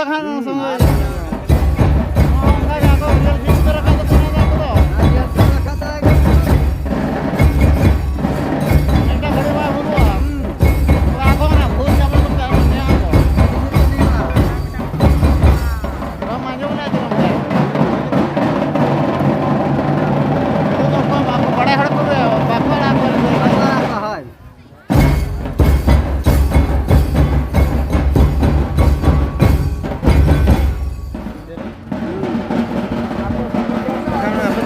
kan semua. Enggak jago, real film terus kan tuh jago. Kita berdua berdua. Aku mana pun sama tuh punya aku. Ramanya mana tuh ramai. Itu kok aku bड़ा हड़ को बापा ना कर है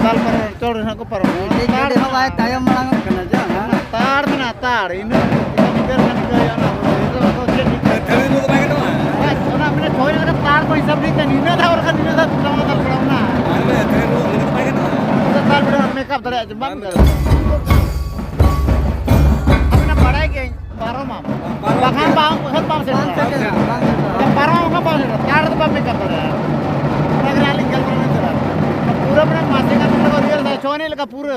Kal par chod na ko par tar hawai tayam malang kana ja tar na tar ini ber kan ke ya na itu ko je ni thari no bai no na mene thoi na tar ko hisab ni kan ni na और kan ni na sama kal pram na arre thari no bai no तो tar beda makeup dare jam कर अपना पढ़ाई के पारो ma'am बाखान balm हर balm से पारो का balm से tar तो makeup dare नगराली गल पूरा अपना मासे का मतलब रियल है छोने का पूरा